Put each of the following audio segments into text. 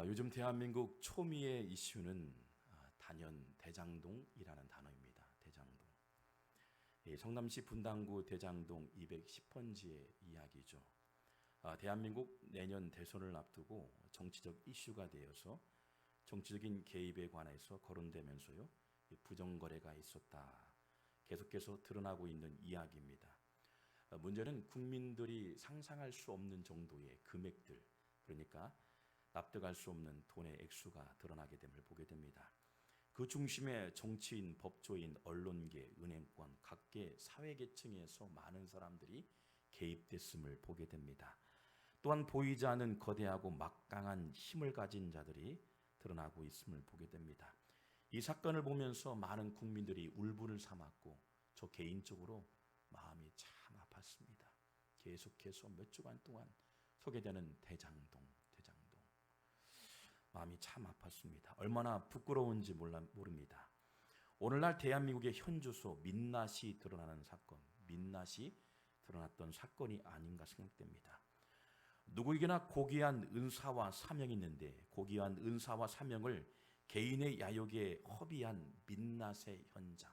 요즘 대한민국 초미의 이슈는 단연 대장동이라는 단어입니다. 대장동. 성남시 분당구 대장동 210번지의 이야기죠. 대한민국 내년 대선을 앞두고 정치적 이슈가 되어서 정치적인 개입에 관해서 거론되면서요, 부정거래가 있었다. 계속해서 드러나고 있는 이야기입니다. 문제는 국민들이 상상할 수 없는 정도의 금액들, 그러니까 납득할 수 없는 돈의 액수가 드러나게 됨을 보게 됩니다. 그 중심에 정치인, 법조인, 언론계, 은행권, 각계 사회계층에서 많은 사람들이 개입됐음을 보게 됩니다. 또한 보이지 않는 거대하고 막강한 힘을 가진 자들이 드러나고 있음을 보게 됩니다. 이 사건을 보면서 많은 국민들이 울분을 삼았고 저 개인적으로 마음이 참 아팠습니다. 계속해서 몇 주간 동안 소개되는 대장동. 마음이 참 아팠습니다. 얼마나 부끄러운지 모릅니다. 오늘날 대한민국의 현주소 민낯이 드러나는 사건, 민낯이 드러났던 사건이 아닌가 생각됩니다. 누구에게나 고귀한 은사와 사명이 있는데 고귀한 은사와 사명을 개인의 야욕에 허비한 민낯의 현장.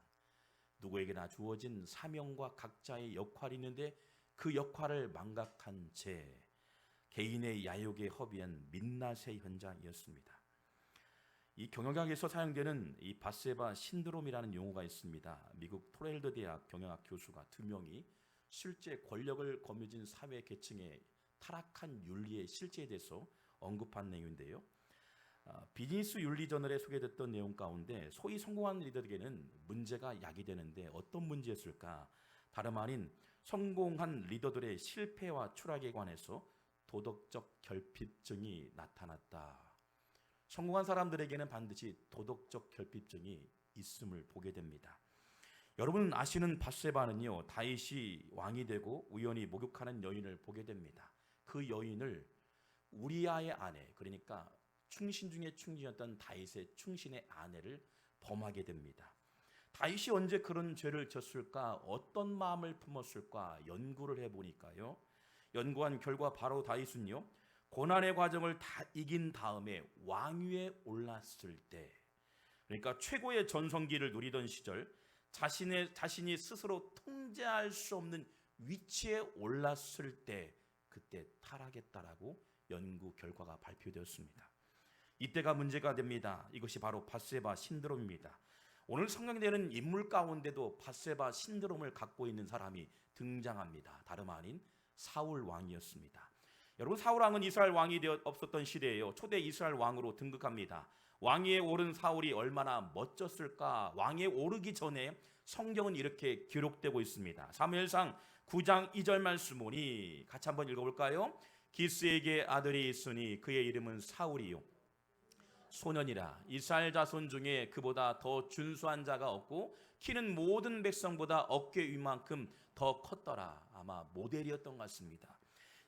누구에게나 주어진 사명과 각자의 역할이 있는데 그 역할을 망각한 채 개인의 야욕에 허비한 민낯의 현장이었습니다. 이 경영학에서 사용되는 이 바세바 신드롬이라는 용어가 있습니다. 미국 토렐드 대학 경영학 교수가 2명이 실제 권력을 거머쥔 사회 계층의 타락한 윤리의 실제에 대해서 언급한 내용인데요. 비즈니스 윤리 저널에 소개됐던 내용 가운데 소위 성공한 리더에게는 문제가 야기되는데 어떤 문제였을까? 다름 아닌 성공한 리더들의 실패와 추락에 관해서 도덕적 결핍증이 나타났다. 성공한 사람들에게는 반드시 도덕적 결핍증이 있음을 보게 됩니다. 여러분 아시는 바세바는요, 다윗이 왕이 되고 우연히 목욕하는 여인을 보게 됩니다. 그 여인을 우리아의 아내, 그러니까 충신 중에 충신이었던 다윗의 충신의 아내를 범하게 됩니다. 다윗이 언제 그런 죄를 졌을까? 어떤 마음을 품었을까? 연구를 해보니까요, 연구한 결과 바로 다윗은요, 고난의 과정을 다 이긴 다음에 왕위에 올랐을 때, 그러니까 최고의 전성기를 누리던 시절 자신이 스스로 통제할 수 없는 위치에 올랐을 때 그때 타락했다라고 연구 결과가 발표되었습니다. 이때가 문제가 됩니다. 이것이 바로 바세바 신드롬입니다. 오늘 성경되는 인물 가운데도 바세바 신드롬을 갖고 있는 사람이 등장합니다. 다름 아닌 사울 왕이었습니다. 여러분, 사울 왕은 이스라엘 왕이 없었던 시대예요. 초대 이스라엘 왕으로 등극합니다. 왕위에 오른 사울이 얼마나 멋졌을까? 왕위에 오르기 전에 성경은 이렇게 기록되고 있습니다. 사무엘상 9장 2절 말씀 보니 같이 한번 읽어볼까요? 기스에게 아들이 있으니 그의 이름은 사울이요 소년이라. 이스라엘 자손 중에 그보다 더 준수한 자가 없고 키는 모든 백성보다 어깨 위만큼 더 컸더라. 아마 모델이었던 것 같습니다.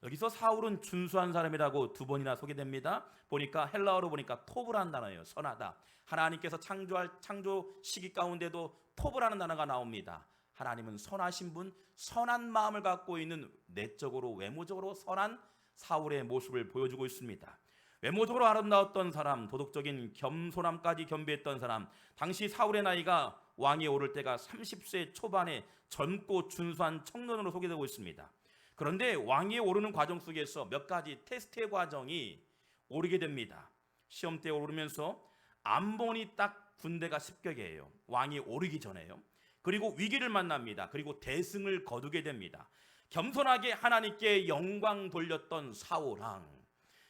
여기서 사울은 준수한 사람이라고 2번이나 소개됩니다. 보니까 헬라어로 보니까 톱이라는 단어예요. 선하다. 하나님께서 창조 시기 가운데도 톱이라는 단어가 나옵니다. 하나님은 선하신 분, 선한 마음을 갖고 있는 내적으로 외모적으로 선한 사울의 모습을 보여주고 있습니다. 외모적으로 아름다웠던 사람, 도덕적인 겸손함까지 겸비했던 사람, 당시 사울의 나이가 왕위에 오를 때가 30세 초반의 젊고 준수한 청년으로 소개되고 있습니다. 그런데 왕위에 오르는 과정 속에서 몇 가지 테스트의 과정이 오르게 됩니다. 시험대에 오르면서 암본이 딱 군대가 습격이에요. 왕이 오르기 전에요. 그리고 위기를 만납니다. 그리고 대승을 거두게 됩니다. 겸손하게 하나님께 영광 돌렸던 사울왕,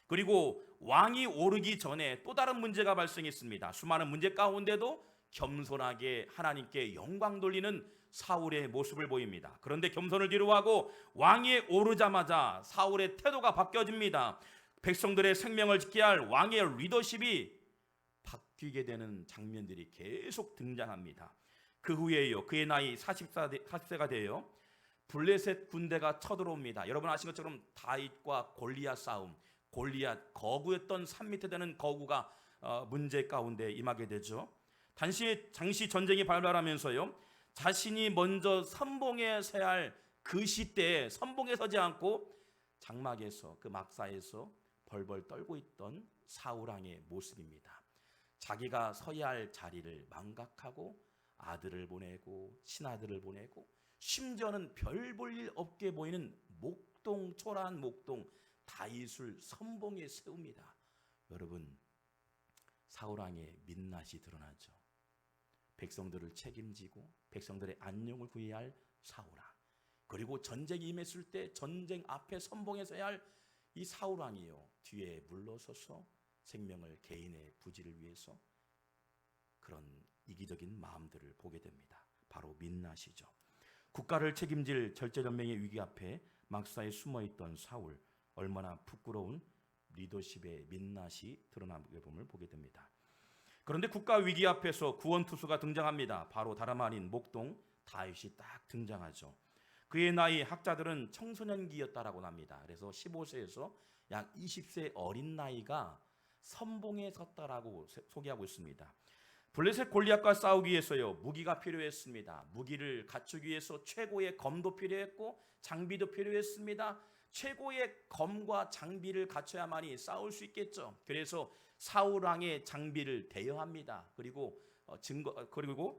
그리고 왕이 오르기 전에 또 다른 문제가 발생했습니다. 수많은 문제 가운데도 겸손하게 하나님께 영광 돌리는 사울의 모습을 보입니다. 그런데 겸손을 뒤로하고 왕위에 오르자마자 사울의 태도가 바뀌어집니다. 백성들의 생명을 지켜야 할 왕의 리더십이 바뀌게 되는 장면들이 계속 등장합니다. 그 후에요, 그의 나이 40세가 돼요. 블레셋 군대가 쳐들어옵니다. 여러분 아시는 것처럼 다윗과 골리앗 싸움, 골리앗 거구였던 산 밑에 되는 거구가 문제 가운데 임하게 되죠. 당시 전쟁이 발발하면서요, 자신이 먼저 선봉에 서야 할 그 시대에 선봉에 서지 않고 장막에서 그 막사에서 벌벌 떨고 있던 사울 왕의 모습입니다. 자기가 서야 할 자리를 망각하고 아들을 보내고 신하들을 보내고 심지어는 별 볼 일 없게 보이는 초라한 목동 다윗을 선봉에 세웁니다. 여러분, 사울 왕의 민낯이 드러나죠. 백성들을 책임지고 백성들의 안녕을 구해야 할 사울 왕, 그리고 전쟁이 임했을 때 전쟁 앞에 선봉에 서야 할 이 사울 왕이요, 뒤에 물러서서 생명을 개인의 부지를 위해서 그런 이기적인 마음들을 보게 됩니다. 바로 민낯이죠. 국가를 책임질 절제전맹의 위기 앞에 막사에 숨어있던 사울, 얼마나 부끄러운 리더십의 민낯이 드러나게 봄을 보게 됩니다. 그런데 국가 위기 앞에서 구원투수가 등장합니다. 바로 다름 아닌 목동 다윗이 딱 등장하죠. 그의 나이 학자들은 청소년기였다라고 합니다. 그래서 15세에서 약 20세 어린 나이가 선봉에 섰다라고 소개하고 있습니다. 블레셋 골리앗과 싸우기 위해서요, 무기가 필요했습니다. 무기를 갖추기 위해서 최고의 검도 필요했고 장비도 필요했습니다. 최고의 검과 장비를 갖춰야만이 싸울 수 있겠죠. 그래서 사울 왕의 장비를 대여합니다. 그리고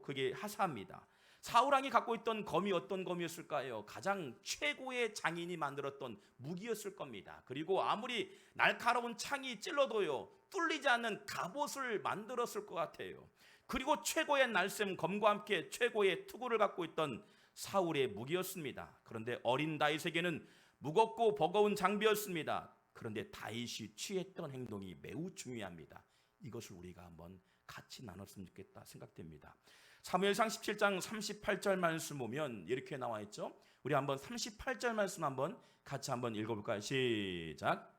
그게 하사합니다. 사울 왕이 갖고 있던 검이 어떤 검이었을까요? 가장 최고의 장인이 만들었던 무기였을 겁니다. 그리고 아무리 날카로운 창이 찔러도요, 뚫리지 않는 갑옷을 만들었을 것 같아요. 그리고 최고의 날쌘 검과 함께 최고의 투구를 갖고 있던 사울의 무기였습니다. 그런데 어린 다윗에게는 무겁고 버거운 장비였습니다. 그런데 다윗이 취했던 행동이 매우 중요합니다. 이것을 우리가 한번 같이 나눴으면 좋겠다 생각됩니다. 사무엘상 17장 38절 말씀 보면 이렇게 나와 있죠. 우리 한번 38절 말씀 한번 같이 한번 읽어볼까요? 시작.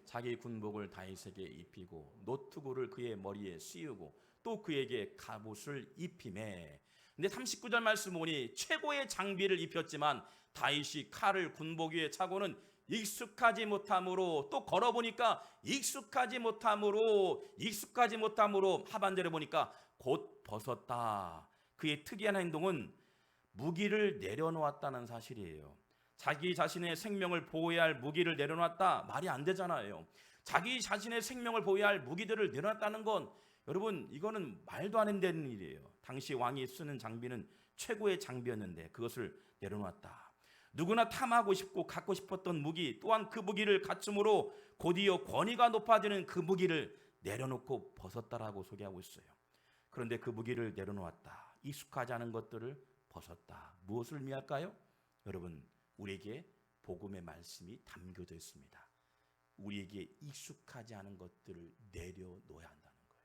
자기 군복을 다윗에게 입히고 노트구를 그의 머리에 씌우고 또 그에게 갑옷을 입히매. 근데 39절 말씀 보니 최고의 장비를 입혔지만 다윗이 칼을 군복 위에 차고는 익숙하지 못함으로, 또 걸어보니까 익숙하지 못함으로 하반절에 보니까 곧 벗었다. 그의 특이한 행동은 무기를 내려놓았다는 사실이에요. 자기 자신의 생명을 보호해야 할 무기를 내려놨다, 말이 안 되잖아요. 자기 자신의 생명을 보호해야 할 무기들을 내려놨다는 건, 여러분, 이거는 말도 안 되는 일이에요. 당시 왕이 쓰는 장비는 최고의 장비였는데 그것을 내려놨다. 누구나 탐하고 싶고 갖고 싶었던 무기, 또한 그 무기를 갖춤으로 곧이어 권위가 높아지는 그 무기를 내려놓고 벗었다라고 소개하고 있어요. 그런데 그 무기를 내려놓았다. 익숙하지 않은 것들을 벗었다. 무엇을 의미할까요? 여러분, 우리에게 복음의 말씀이 담겨져 있습니다. 우리에게 익숙하지 않은 것들을 내려놓아야 한다는 거예요.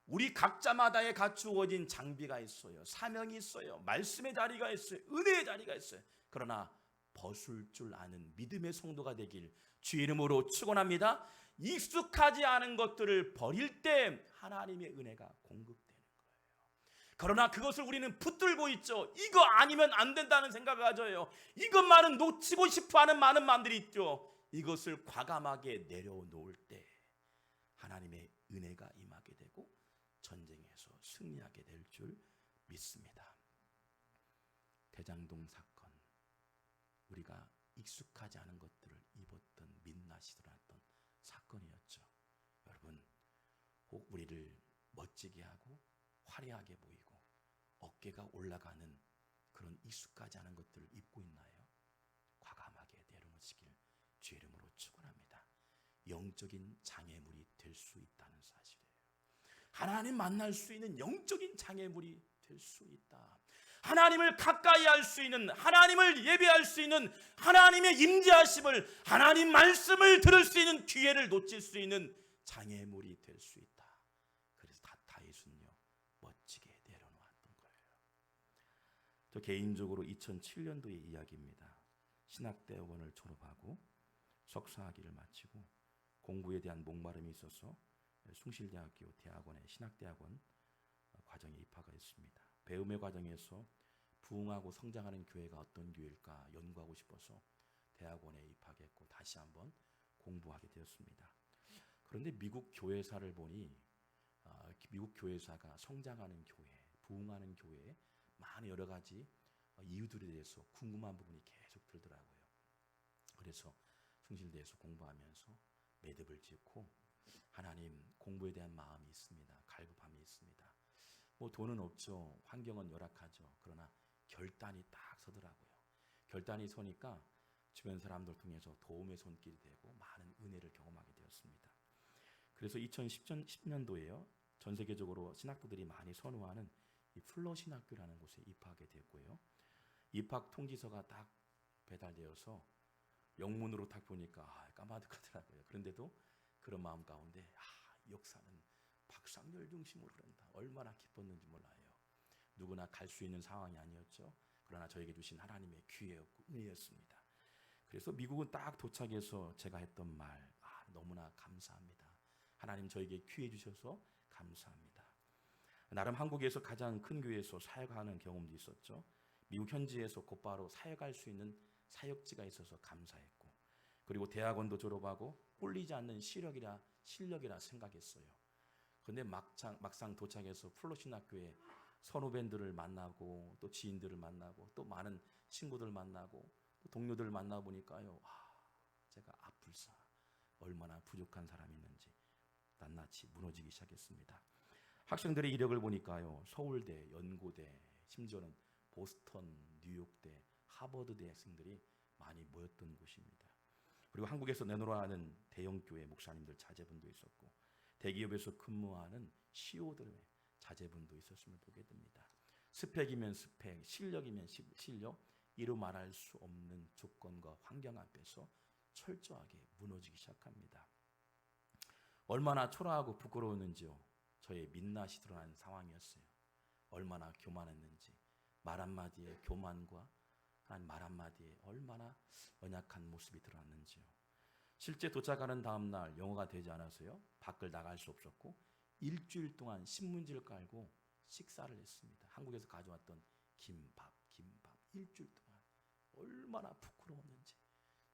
우리 각자마다의 갖추어진 장비가 있어요. 사명이 있어요. 말씀의 자리가 있어요. 은혜의 자리가 있어요. 그러나 벗을 줄 아는 믿음의 성도가 되길 주의 이름으로 축원합니다. 익숙하지 않은 것들을 버릴 때 하나님의 은혜가 공급되는 거예요. 그러나 그것을 우리는 붙들고 있죠. 이거 아니면 안 된다는 생각을 가져요. 이것만은 놓치고 싶어하는 많은 마음들이 있죠. 이것을 과감하게 내려놓을 때 하나님의 은혜가 임하게 되고 전쟁에서 승리하게 될 줄 믿습니다. 대장동 사건, 우리가 익숙하지 않은 것들을 입었던 민낯이 드러났던 사건이었죠. 여러분, 혹 우리를 멋지게 하고 화려하게 보이고 어깨가 올라가는 그런 익숙하지 않은 것들을 입고 있나요? 과감하게 내려놓으시길 주의 이름으로 축원합니다. 영적인 장애물이 될 수 있다는 사실이에요. 하나님 만날 수 있는 영적인 장애물이 될 수 있다. 하나님을 가까이 할 수 있는, 하나님을 예배할 수 있는, 하나님의 임재하심을, 하나님 말씀을 들을 수 있는 기회를 놓칠 수 있는 장애물이 될 수 있다. 그래서 다윗은요, 멋지게 내려놓았던 거예요. 저 개인적으로 2007년도의 이야기입니다. 신학대학원을 졸업하고 석사학위를 마치고 공부에 대한 목마름이 있어서 숭실대학교 대학원의 신학대학원 과정에 입학을 했습니다. 배움의 과정에서 부흥하고 성장하는 교회가 어떤 교회일까 연구하고 싶어서 대학원에 입학했고 다시 한번 공부하게 되었습니다. 그런데 미국 교회사를 보니 미국 교회사가 성장하는 교회, 부흥하는 교회에 많은 여러 가지 이유들에 대해서 궁금한 부분이 계속 들더라고요. 그래서 숭실대에서 공부하면서 매듭을 짓고 하나님 공부에 대한 마음이 있습니다. 갈급함이 있습니다. 뭐 돈은 없죠. 환경은 열악하죠. 그러나 결단이 딱 서더라고요. 결단이 서니까 주변 사람들 통해서 도움의 손길이 되고 많은 은혜를 경험하게 되었습니다. 그래서 2010년도에요. 전 세계적으로 신학교들이 많이 선호하는 이 플러 신학교라는 곳에 입학하게 되었고요. 입학 통지서가 딱 배달되어서 영문으로 딱 보니까 까마득하더라고요. 그런데도 그런 마음 가운데 역사는 박상열 중심으로 흐른다. 얼마나 기뻤는지 몰라요. 누구나 갈 수 있는 상황이 아니었죠. 그러나 저에게 주신 하나님의 기회였고 은혜였습니다. 그래서 미국은 딱 도착해서 제가 했던 말, 너무나 감사합니다. 하나님 저에게 기회 주셔서 감사합니다. 나름 한국에서 가장 큰 교회에서 사역하는 경험도 있었죠. 미국 현지에서 곧바로 사역할 수 있는 사역지가 있어서 감사했고, 그리고 대학원도 졸업하고 홀리지 않는 실력이라 생각했어요. 그런데 막상 도착해서 플로신학교에 선후배들을 만나고 또 지인들을 만나고 또 많은 친구들 만나고 또 동료들을 만나보니까요, 제가 앞불사 얼마나 부족한 사람이 있는지 낱낱이 무너지기 시작했습니다. 학생들의 이력을 보니까요, 서울대, 연고대, 심지어는 보스턴, 뉴욕대, 하버드대 학생들이 많이 모였던 곳입니다. 그리고 한국에서 내노라하는 대형교회 목사님들 자제분도 있었고, 대기업에서 근무하는 CEO들의 자제분도 있었음을 보게 됩니다. 스펙이면 스펙, 실력이면 실력, 이루 말할 수 없는 조건과 환경 앞에서 철저하게 무너지기 시작합니다. 얼마나 초라하고 부끄러웠는지요. 저의 민낯이 드러난 상황이었어요. 얼마나 교만했는지, 말 한마디에 교만과 말 한마디에 얼마나 연약한 모습이 드러났는지요. 실제 도착하는 다음 날 영어가 되지 않아서요, 밖을 나갈 수 없었고 일주일 동안 신문지를 깔고 식사를 했습니다. 한국에서 가져왔던 김밥 일주일 동안 얼마나 부끄러웠는지,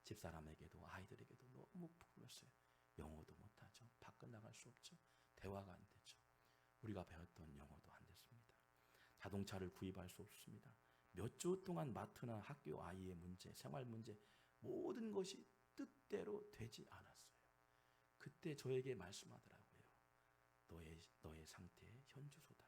집사람에게도 아이들에게도 너무 부끄러웠어요. 영어도 못하죠. 밖을 나갈 수 없죠. 대화가 안 되죠. 우리가 배웠던 영어도 안 됐습니다. 자동차를 구입할 수 없습니다. 몇 주 동안 마트나 학교 아이의 문제, 생활 문제, 모든 것이 뜻대로 되지 않았어요. 그때 저에게 말씀하더라고요. 너의 상태의 현주소다.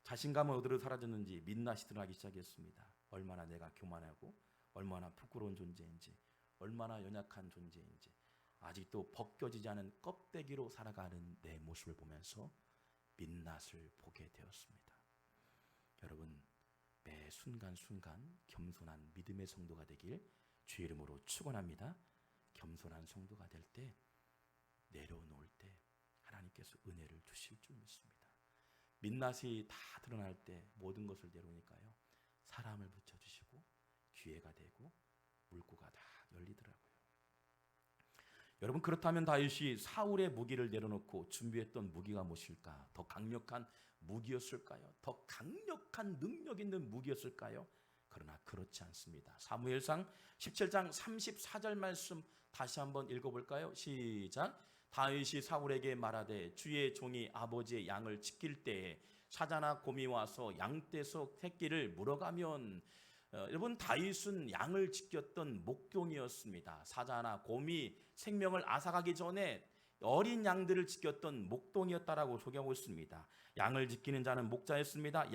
자신감은 어디로 사라졌는지 민낯이 드러나기 시작했습니다. 얼마나 내가 교만하고 얼마나 부끄러운 존재인지, 얼마나 연약한 존재인지, 아직도 벗겨지지 않은 껍데기로 살아가는 내 모습을 보면서 민낯을 보게 되었습니다. 여러분, 매 순간순간 겸손한 믿음의 성도가 되길 주의 이름으로 축원합니다. 겸손한 성도가 될 때, 내려놓을 때 하나님께서 은혜를 주실 줄 믿습니다. 민낯이 다 드러날 때 모든 것을 내려오니까요, 사람을 붙여주시고 기회가 되고 물고가 다 열리더라고요. 여러분, 그렇다면 다윗이 사울의 무기를 내려놓고 준비했던 무기가 무엇일까? 더 강력한 무기였을까요? 더 강력한 능력 있는 무기였을까요? 그러나 그렇지 않습니다. 사무엘상 17장 34절 말씀 다시 한번 읽어볼까요? 시작. 다윗이 사울에게 말하되 주의 종이 아버지의 양을 지킬 때에 사자나 곰이 와서 양떼서 새끼를 물어가면, 여러분, 다윗은 양을 지켰던 목동이었습니다. 사자나 곰이 생명을 앗아가기 전에 어린 양들을 지켰던 목동이었다라고 소개하고 있습니다. 양을 지키는 자는 목자였습니다.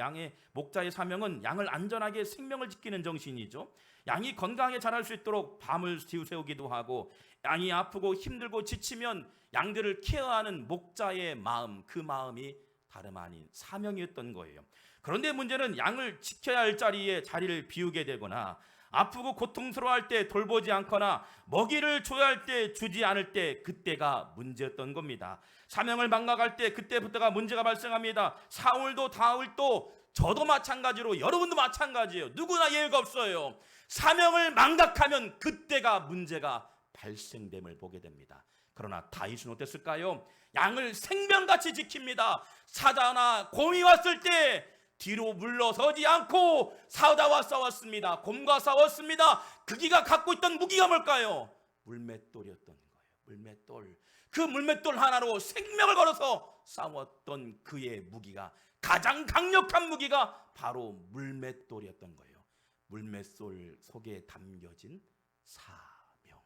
목자의 사명은 양을 안전하게 생명을 지키는 정신이죠. 양이 건강하게 자랄 수 있도록 밤을 뒤새우기도 하고, 양이 아프고 힘들고 지치면 양들을 케어하는 목자의 마음, 그 마음이 다름 아닌 사명이었던 거예요. 그런데 문제는 양을 지켜야 할 자리를 비우게 되거나, 아프고 고통스러워할 때 돌보지 않거나, 먹이를 줘야 할 때 주지 않을 때, 그때가 문제였던 겁니다. 사명을 망각할 때 그때부터가 문제가 발생합니다. 사울도 다윗도 저도 마찬가지로 여러분도 마찬가지예요. 누구나 예외가 없어요. 사명을 망각하면 그때가 문제가 발생됨을 보게 됩니다. 그러나 다윗은 어땠을까요? 양을 생명같이 지킵니다. 사자나 곰이 왔을 때 뒤로 물러서지 않고 사자와 싸웠습니다. 곰과 싸웠습니다. 그기가 갖고 있던 무기가 뭘까요? 물맷돌이었던 거예요. 물맷돌. 그 물맷돌 하나로 생명을 걸어서 싸웠던 그의 무기가, 가장 강력한 무기가 바로 물맷돌이었던 거예요. 물맷돌 속에 담겨진 사명.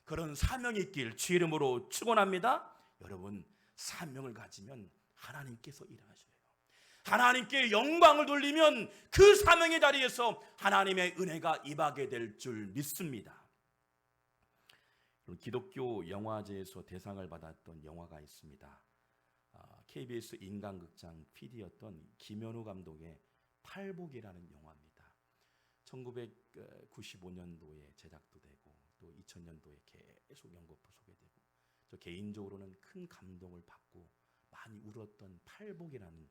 그런 사명이 있길 주 이름으로 축원합니다. 여러분, 사명을 가지면 하나님께서 일하셔요. 하나님께 영광을 돌리면 그 사명의 자리에서 하나님의 은혜가 임하게 될 줄 믿습니다. 기독교 영화제에서 대상을 받았던 영화가 있습니다. KBS 인간극장 PD였던 김현우 감독의 팔복이라는 영화입니다. 1995년도에 제작도 되고 또 2000년도에 계속 연거푸 소개되고, 저 개인적으로는 큰 감동을 받고 많이 울었던 팔복이라는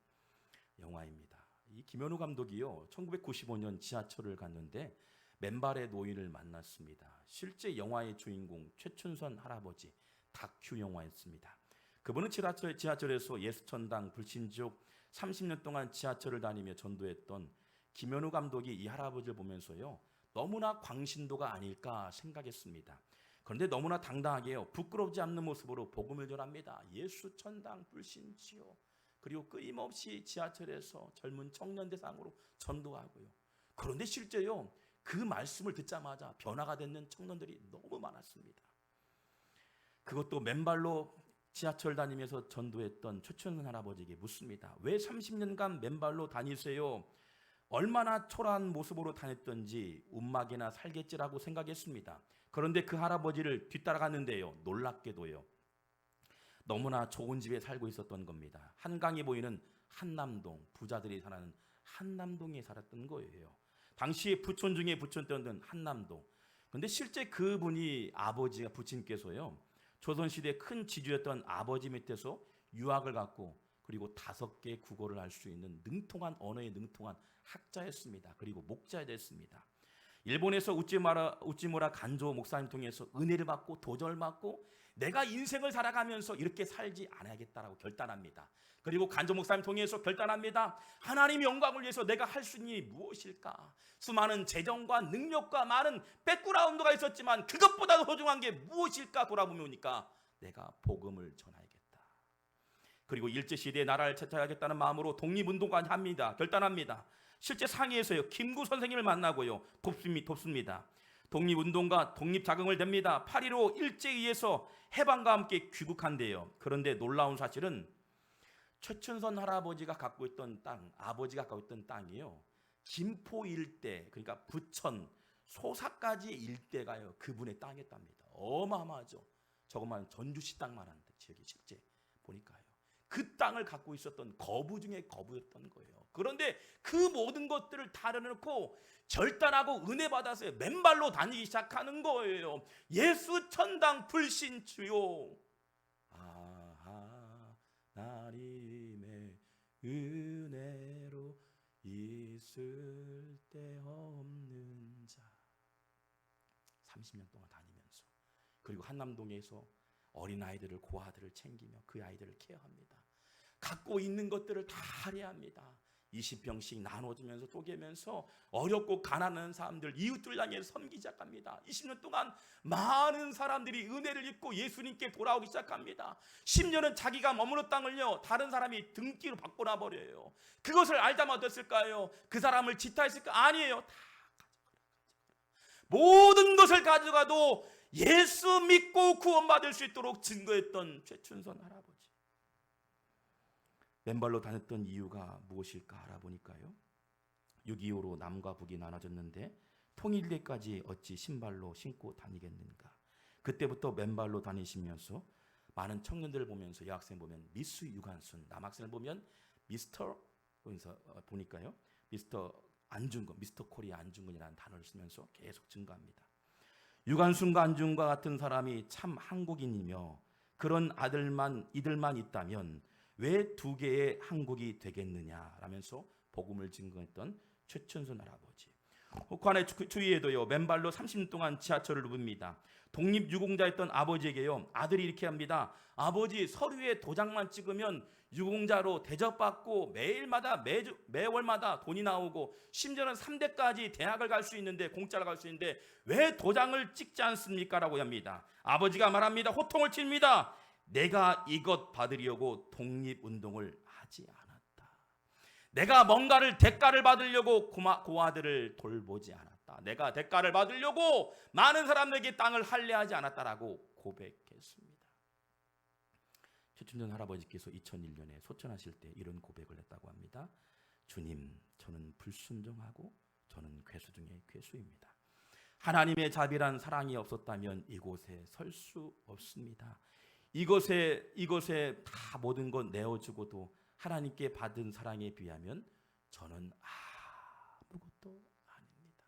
영화입니다. 이 김현우 감독이요, 1995년 지하철을 갔는데 맨발의 노인을 만났습니다. 실제 영화의 주인공 최춘선 할아버지 다큐 영화였습니다. 그분은 지하철에서 예수천당 불신지옥 30년 동안 지하철을 다니며 전도했던 김현우 감독이 이 할아버지를 보면서요, 너무나 광신도가 아닐까 생각했습니다. 그런데 너무나 당당하게요, 부끄럽지 않는 모습으로 복음을 전합니다. 예수천당 불신지옥, 그리고 끊임없이 지하철에서 젊은 청년 대상으로 전도하고요. 그런데 실제요, 그 말씀을 듣자마자 변화가 되는 청년들이 너무 많았습니다. 그것도 맨발로 지하철 다니면서 전도했던 최춘선 할아버지에게 묻습니다. 왜 30년간 맨발로 다니세요? 얼마나 초라한 모습으로 다녔던지 움막이나 살겠지라고 생각했습니다. 그런데 그 할아버지를 뒤따라갔는데요, 놀랍게도요, 너무나 좋은 집에 살고 있었던 겁니다. 한강이 보이는 한남동, 부자들이 사는 한남동에 살았던 거예요. 당시에 부촌 중에 부촌이었던 한남동. 그런데 실제 그분이 아버지가 부친께서요, 조선시대 큰 지주였던 아버지 밑에서 유학을 갔고, 그리고 5개 국어를 할 수 있는 능통한 언어에 능통한 학자였습니다. 그리고 목자였습니다. 일본에서 우찌무라 간조 목사님 통해서 은혜를 받고 도전을 받고 내가 인생을 살아가면서 이렇게 살지 않아야겠다라고 결단합니다. 그리고 간조 목사님 통해서 결단합니다. 하나님의 영광을 위해서 내가 할 수 있는 일이 무엇일까? 수많은 재정과 능력과 많은 백그라운드가 있었지만 그것보다도 소중한 게 무엇일까 돌아보니까 내가 복음을 전하야겠다. 그리고 일제시대에 나라를 찾아야겠다는 마음으로 독립운동까지 합니다. 결단합니다. 실제 상해에서요, 김구 선생님을 만나고요, 돕습니다. 독립운동가 독립자금을 댑니다. 8.15 일제의에서 해방과 함께 귀국한대요. 그런데 놀라운 사실은 최춘선 할아버지가 갖고 있던 땅, 아버지가 갖고 있던 땅이요, 김포 일대, 그러니까 부천, 소사까지 일대가요, 그분의 땅이었답니다. 어마어마하죠. 저것만 전주시 땅만 한데 지역이 실제 보니까요. 그 땅을 갖고 있었던 거부 중에 거부였던 거예요. 그런데 그 모든 것들을 다 내려놓고 결단하고 은혜 받아서 맨발로 다니기 시작하는 거예요. 예수 천당 불신주요. 아하, 나림의 은혜로 있을 데 없는 자. 30년 동안 다니면서, 그리고 한남동에서 어린아이들을, 고아들을 챙기며 그 아이들을 케어합니다. 갖고 있는 것들을 다 할애합니다. 20병씩 나눠주면서 쪼개면서 어렵고 가난한 사람들, 이웃들 향해서 섬기기 시작합니다. 20년 동안 많은 사람들이 은혜를 입고 예수님께 돌아오기 시작합니다. 심지어는 자기가 머무는 땅을요, 다른 사람이 등기로 바꿔놔 버려요. 그것을 알자마자 어땠을까요? 그 사람을 지탄했을까? 아니에요. 다 가져가라. 모든 것을 가져가도 예수 믿고 구원받을 수 있도록 증거했던 최춘선 할아버지. 맨발로 다녔던 이유가 무엇일까 알아보니까요, 6.25로 남과 북이 나눠졌는데 통일되까지 어찌 신발로 신고 다니겠는가. 그때부터 맨발로 다니시면서 많은 청년들을 보면서, 여학생 보면 미스 유관순, 남학생을 보면 미스터 보니까요, 미스터 안중근, 미스터 코리아 안중근이라는 단어를 쓰면서 계속 증거합니다. 유관순과 안중근과 같은 사람이 참 한국인이며 그런 이들만 있다면 왜 2개의 한국이 되겠느냐라면서 복음을 증거했던 최춘선 할아버지. 혹한의 주위에도요, 맨발로 30년 동안 지하철을 누릅니다. 독립유공자였던 아버지에게요, 아들이 이렇게 합니다. 아버지, 서류에 도장만 찍으면 유공자로 대접받고 매월마다 돈이 나오고 심지어는 3대까지 대학을 갈 수 있는데, 공짜로 갈 수 있는데 왜 도장을 찍지 않습니까? 라고 합니다. 아버지가 말합니다. 호통을 칩니다. 내가 이것 받으려고 독립운동을 하지 않았다. 내가 뭔가를 대가를 받으려고 고아들을 돌보지 않았다. 않았다. 내가 대가를 받으려고 많은 사람들에게 땅을 할례하지 않았다라고 고백했습니다. 최춘전 할아버지께서 2001년에 소천하실 때 이런 고백을 했다고 합니다. 주님, 저는 불순종하고 저는 괴수 중에 괴수입니다. 하나님의 자비란 사랑이 없었다면 이곳에 설 수 없습니다. 이곳에 다 모든 것 내어주고도 하나님께 받은 사랑에 비하면 저는 아무것도 아닙니다.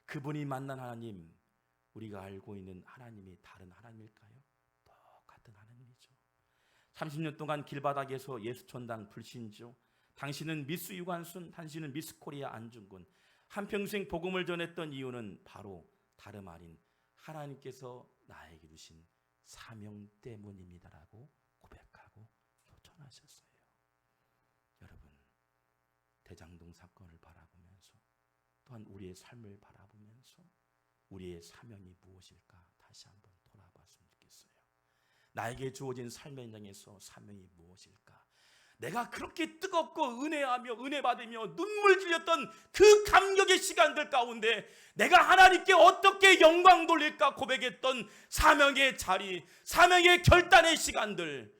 그분이 만난 하나님, 우리가 알고 있는 하나님이 다른 하나님일까요? 똑같은 하나님이죠. 30년 동안 길바닥에서 예수천당 불신조, 당신은 미스 유관순, 당신은 미스 코리아 안중근, 한평생 복음을 전했던 이유는 바로 다름 아닌 하나님께서 나에게 주신 사명 때문입니다라고 고백하고 소천하셨어요. 여러분, 대장동 사건을 바라보면서 또한 우리의 삶을 바라보면서 우리의 사명이 무엇일까 다시 한번 돌아봤으면 좋겠어요. 나에게 주어진 삶의 현장에서 사명이 무엇일까? 내가 그렇게 뜨겁고 은혜하며 은혜 받으며 눈물 흘렸던 그 감격의 시간들 가운데 내가 하나님께 어떻게 영광 돌릴까 고백했던 사명의 자리, 사명의 결단의 시간들,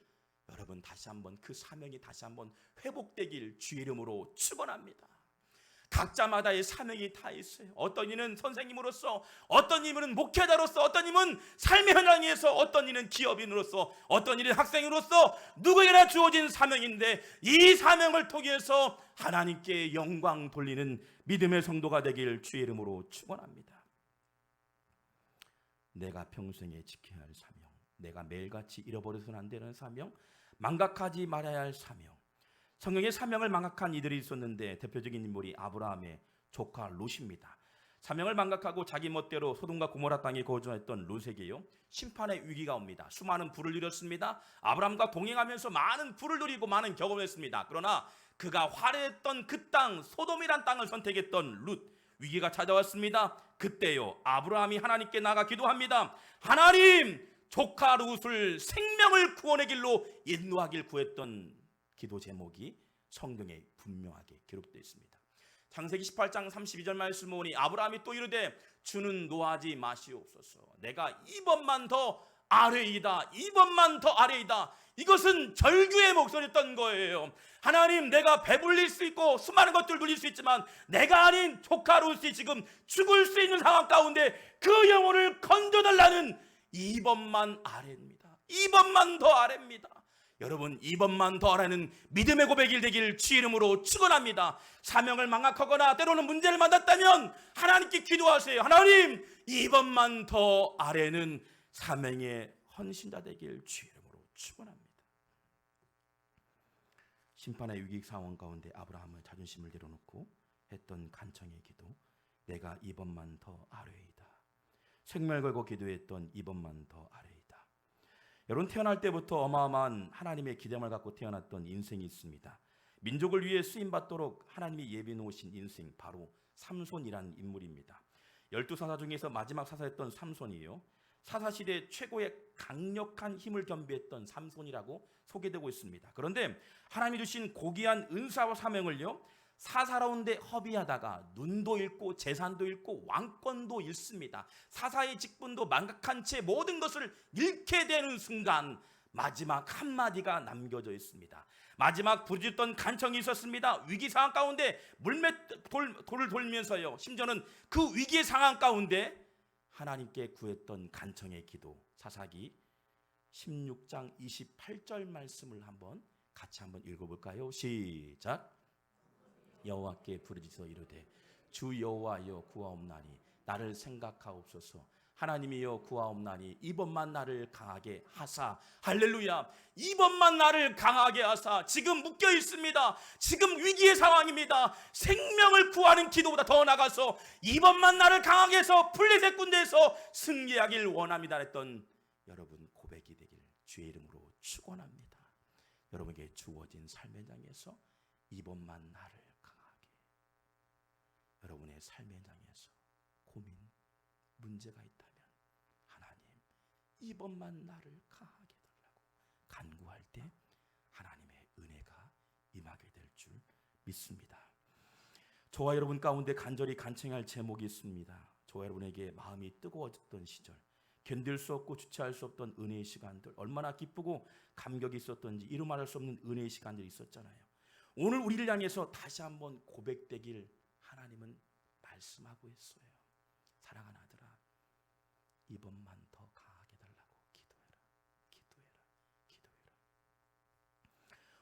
여러분 다시 한번 그 사명이 다시 한번 회복되길 주의 이름으로 축원합니다. 각자마다의 사명이 다 있어요. 어떤 이는 선생님으로서, 어떤 이는 목회자로서, 어떤 이는 삶의 현장에서, 어떤 이는 기업인으로서, 어떤 이는 학생으로서 누구에게나 주어진 사명인데 이 사명을 통해서 하나님께 영광 돌리는 믿음의 성도가 되길 주의 이름으로 축원합니다. 내가 평생에 지켜야 할 사명, 내가 매일같이 잃어버려서는 안 되는 사명, 망각하지 말아야 할 사명. 성경의 사명을 망각한 이들이 있었는데 대표적인 인물이 아브라함의 조카 롯입니다. 사명을 망각하고 자기 멋대로 소돔과 고모라 땅에 거주했던 롯에게요, 심판의 위기가 옵니다. 수많은 부를 누렸습니다. 아브라함과 동행하면서 많은 부를 누리고 많은 경험을 했습니다. 그러나 그가 화려했던 그 땅, 소돔이란 땅을 선택했던 롯, 위기가 찾아왔습니다. 그때요, 아브라함이 하나님께 나가 기도합니다. 하나님, 조카 롯을 생명을 구원의 길로 인도하길 구했던 기도 제목이 성경에 분명하게 기록되어 있습니다. 창세기 18장 32절 말씀을 보니 아브라함이 또 이르되 주는 노하지 마시옵소서. 내가 이번만 더 아래이다. 이번만 더 아래이다. 이것은 절규의 목소리였던 거예요. 하나님, 내가 배불릴 수 있고 수많은 것들을 누릴 수 있지만 내가 아닌 조카 롯이 지금 죽을 수 있는 상황 가운데 그 영혼을 건져달라는 이번만 아래입니다. 이번만 더 아래입니다. 여러분, 이번만 더 하라는 믿음의 고백이 되길 주의 이름으로 축원합니다. 사명을 망각하거나 때로는 문제를 만났다면 하나님께 기도하세요. 하나님, 이번만 더 아래는 사명의 헌신자 되길 주의 이름으로 축원합니다. 심판의 위기 상황 가운데 아브라함은 자존심을 내려놓고 했던 간청의 기도, 내가 이번만 더 아래이다. 생명을 걸고 기도했던 이번만 더 아래이다. 여러분, 태어날 때부터 어마어마한 하나님의 기대감을 갖고 태어났던 인생이 있습니다. 민족을 위해 쓰임받도록 하나님이 예비해 놓으신 인생, 바로 삼손이라는 인물입니다. 12사사 중에서 마지막 사사였던 삼손이요, 사사시대 최고의 강력한 힘을 겸비했던 삼손이라고 소개되고 있습니다. 그런데 하나님이 주신 고귀한 은사와 사명을요, 사사로운데 허비하다가 눈도 잃고 재산도 잃고 왕권도 잃습니다. 사사의 직분도 망각한 채 모든 것을 잃게 되는 순간 마지막 한마디가 남겨져 있습니다. 마지막 부르짖던 간청이 있었습니다. 위기 상황 가운데 돌을 돌면서요, 심지어는 그 위기의 상황 가운데 하나님께 구했던 간청의 기도, 사사기 16장 28절 말씀을 같이 한번 읽어볼까요? 시작. 여호와께 부르짖어 이르되 주 여호와여 구하옵나니 나를 생각하옵소서. 하나님이여 구하옵나니 이번만 나를 강하게 하사. 할렐루야. 이번만 나를 강하게 하사. 지금 묶여 있습니다. 지금 위기의 상황입니다. 생명을 구하는 기도보다 더 나가서 이번만 나를 강하게 해서 블레셋 군대에서 승리하길 원합니다 했던 여러분 고백이 되길 주의 이름으로 축원합니다. 여러분에게 주어진 삶의 현장에서 이번만 나를 강하게, 여러분의 삶의 현장에서 고민, 문제가 있다면 하나님 이번만 나를 강하게 해달라고 간구할 때 하나님의 은혜가 임하게 될 줄 믿습니다. 저와 여러분 가운데 간절히 간청할 제목이 있습니다. 저와 여러분에게 마음이 뜨거워졌던 시절, 견딜 수 없고 주체할 수 없던 은혜의 시간들, 얼마나 기쁘고 감격이 있었던지 이루 말할 수 없는 은혜의 시간들이 있었잖아요. 오늘 우리를 향해서 다시 한번 고백되길 하나님은 말씀하고 있어요. 사랑하는 아들아, 이번만 더 강하게 달라고 기도해라.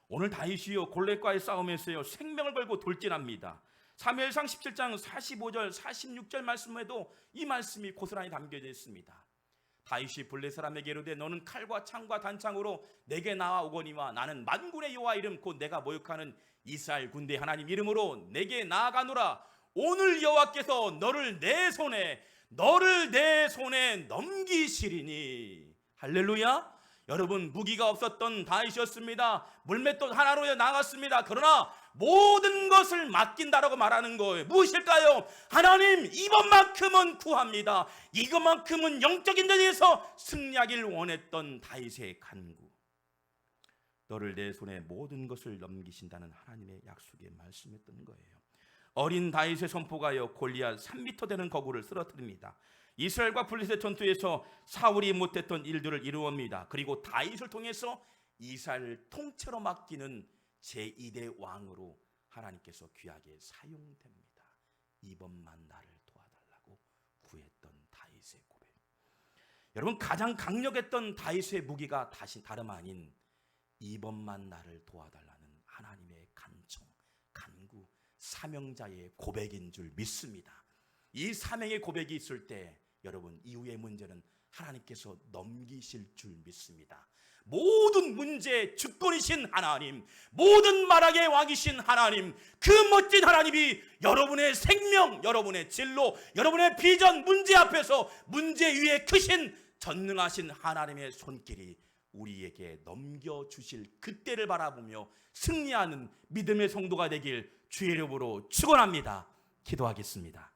오늘 다윗이요 골리앗과의 싸움에서요 생명을 걸고 돌진합니다. 사무엘상 17장 45절 46절 말씀에도 이 말씀이 고스란히 담겨져 있습니다. 다윗이 블레 사람에게 이르되 너는 칼과 창과 단창으로 내게 나아오거니와 나는 만군의 여호와 이름 곧 내가 모욕하는 이스라엘 군대 하나님 이름으로 내게 나아가노라. 오늘 여호와께서 너를 내 손에 넘기시리니. 할렐루야. 여러분, 무기가 없었던 다윗이었습니다. 물맷돌 하나로 나갔습니다. 그러나 모든 것을 맡긴다라고 말하는 거예요. 무엇일까요? 하나님, 이번만큼은 구합니다. 이것만큼은 영적인 데에서 승리하길 원했던 다윗의 간구. 너를 내 손에 모든 것을 넘기신다는 하나님의 약속에 말씀했던 거예요. 어린 다윗의 선포가요 골리앗 3m 되는 거구를 쓰러뜨립니다. 이스라엘과 블레셋 전투에서 사울이 못했던 일들을 이루옵니다. 그리고 다윗을 통해서 이스라엘을 통째로 맡기는 제2대 왕으로 하나님께서 귀하게 사용됩니다. 이번만 나를 도와달라고 구했던 다윗의 고백. 여러분, 가장 강력했던 다윗의 무기가 다름 아닌 이번만 나를 도와달라는 하나님의 간청, 간구, 사명자의 고백인 줄 믿습니다. 이 사명의 고백이 있을 때 여러분, 이후의 문제는 하나님께서 넘기실 줄 믿습니다. 모든 문제의 주권이신 하나님, 모든 말악의 왕이신 하나님, 그 멋진 하나님이 여러분의 생명, 여러분의 진로, 여러분의 비전, 문제 앞에서 문제 위에 크신 전능하신 하나님의 손길이 우리에게 넘겨주실 그때를 바라보며 승리하는 믿음의 성도가 되길 주의 이름으로 축원합니다. 기도하겠습니다.